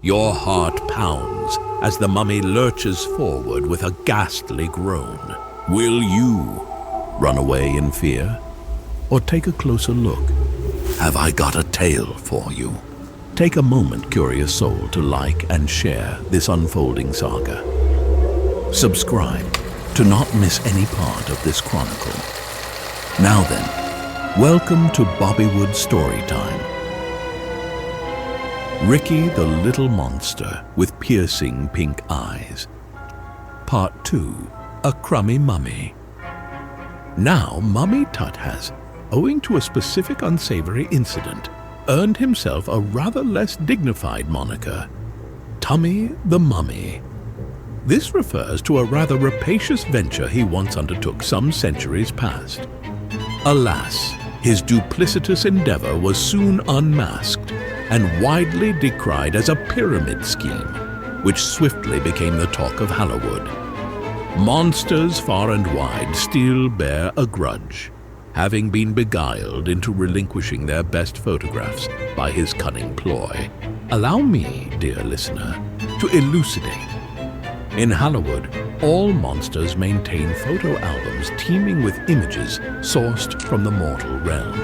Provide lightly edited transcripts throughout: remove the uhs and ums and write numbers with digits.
Your heart pounds as the mummy lurches forward with a ghastly groan. Will you run away in fear or take a closer look? Have I got a tale for you? Take a moment, curious soul, to like and share this unfolding saga. Subscribe to not miss any part of this chronicle. Now then, welcome to Bobbywood Storytime. Ricky the Little Monster with Piercing Pink Eyes. Part 2, A Crummy Mummy. Now Mummy Tut has, owing to a specific unsavory incident, earned himself a rather less dignified moniker, Tummy the Mummy. This refers to a rather rapacious venture he once undertook some centuries past. Alas, his duplicitous endeavor was soon unmasked and widely decried as a pyramid scheme, which swiftly became the talk of Hallowood. Monsters far and wide still bear a grudge, having been beguiled into relinquishing their best photographs by his cunning ploy. Allow me, dear listener, to elucidate. In Hallowood, all monsters maintain photo albums teeming with images sourced from the mortal realm.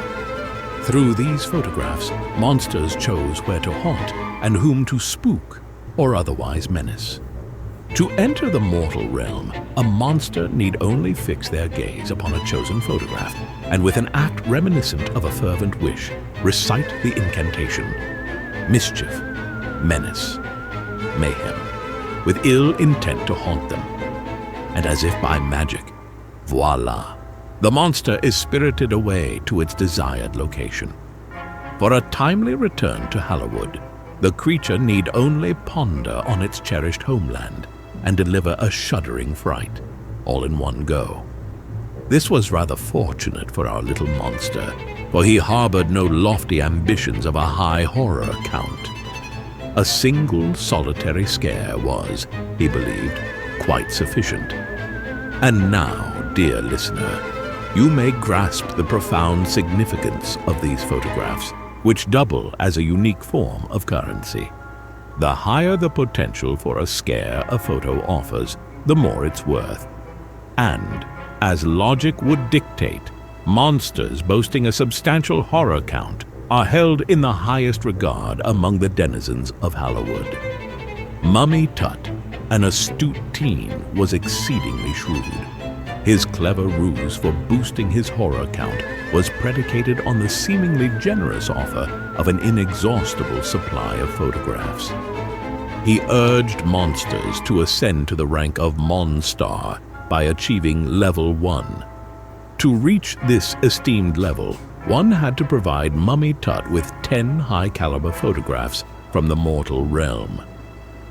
Through these photographs, monsters chose where to haunt and whom to spook or otherwise menace. To enter the mortal realm, a monster need only fix their gaze upon a chosen photograph and with an act reminiscent of a fervent wish, recite the incantation: mischief, menace, mayhem, with ill intent to haunt them. And as if by magic, voila! The monster is spirited away to its desired location. For a timely return to Hallowood, the creature need only ponder on its cherished homeland and deliver a shuddering fright, all in one go. This was rather fortunate for our little monster, for he harbored no lofty ambitions of a high horror count. A single solitary scare was, he believed, quite sufficient. And now, dear listener, you may grasp the profound significance of these photographs, which double as a unique form of currency. The higher the potential for a scare a photo offers, the more it's worth. And, as logic would dictate, monsters boasting a substantial horror count are held in the highest regard among the denizens of Hallowood. Mummy Tut, an astute teen, was exceedingly shrewd. His clever ruse for boosting his horror count was predicated on the seemingly generous offer of an inexhaustible supply of photographs. He urged monsters to ascend to the rank of Monstar by achieving level 1. To reach this esteemed level, one had to provide Mummy Tut with 10 high-caliber photographs from the mortal realm.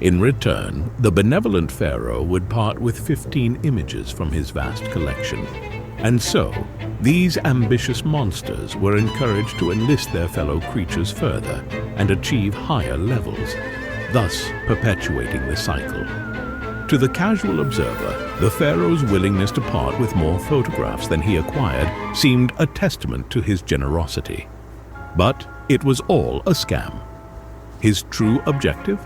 In return, the benevolent pharaoh would part with 15 images from his vast collection. And so, these ambitious monsters were encouraged to enlist their fellow creatures further and achieve higher levels, thus perpetuating the cycle. To the casual observer, the pharaoh's willingness to part with more photographs than he acquired seemed a testament to his generosity. But it was all a scam. His true objective?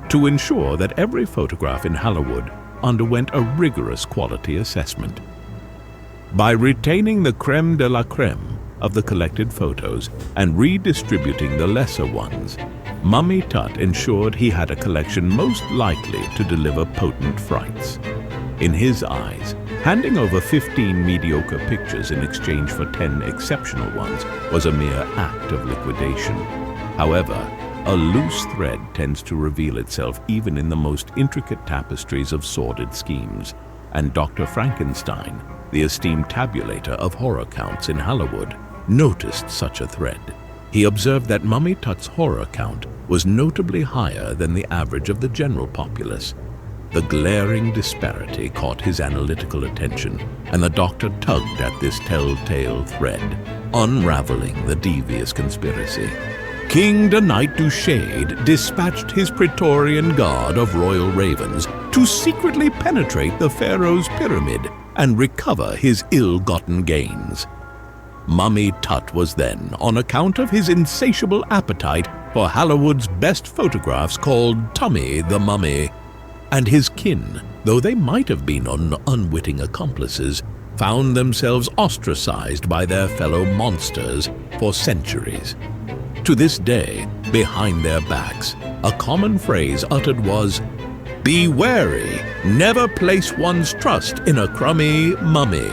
To ensure that every photograph in Hallowood underwent a rigorous quality assessment. By retaining the crème de la crème of the collected photos and redistributing the lesser ones, Mummy Tut ensured he had a collection most likely to deliver potent frights. In his eyes, handing over 15 mediocre pictures in exchange for 10 exceptional ones was a mere act of liquidation. However, a loose thread tends to reveal itself even in the most intricate tapestries of sordid schemes, and Dr. Frankenstein, the esteemed tabulator of horror counts in Hallowood, noticed such a thread. He observed that Mummy Tut's horror count was notably higher than the average of the general populace. The glaring disparity caught his analytical attention, and the doctor tugged at this telltale thread, unraveling the devious conspiracy. King Denight du Shade dispatched his Praetorian Guard of royal ravens to secretly penetrate the pharaoh's pyramid and recover his ill-gotten gains. Mummy Tut was then, on account of his insatiable appetite, for Hallowood's best photographs called Tummy the Mummy, and his kin, though they might have been unwitting accomplices, found themselves ostracized by their fellow monsters for centuries. To this day, behind their backs, a common phrase uttered was, "Be wary, never place one's trust in a crummy mummy."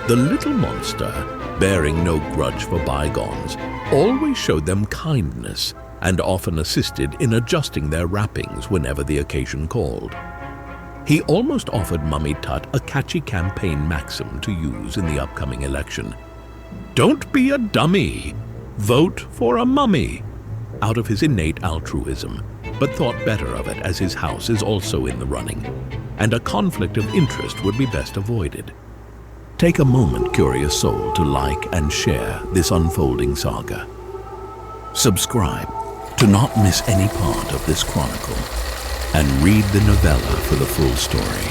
The little monster, bearing no grudge for bygones, always showed them kindness and often assisted in adjusting their wrappings whenever the occasion called. He almost offered Mummy Tut a catchy campaign maxim to use in the upcoming election. "Don't be a dummy, vote for a mummy," out of his innate altruism, but thought better of it as his house is also in the running, and a conflict of interest would be best avoided. Take a moment, curious soul, to like and share this unfolding saga. Subscribe to not miss any part of this chronicle, and read the novella for the full story.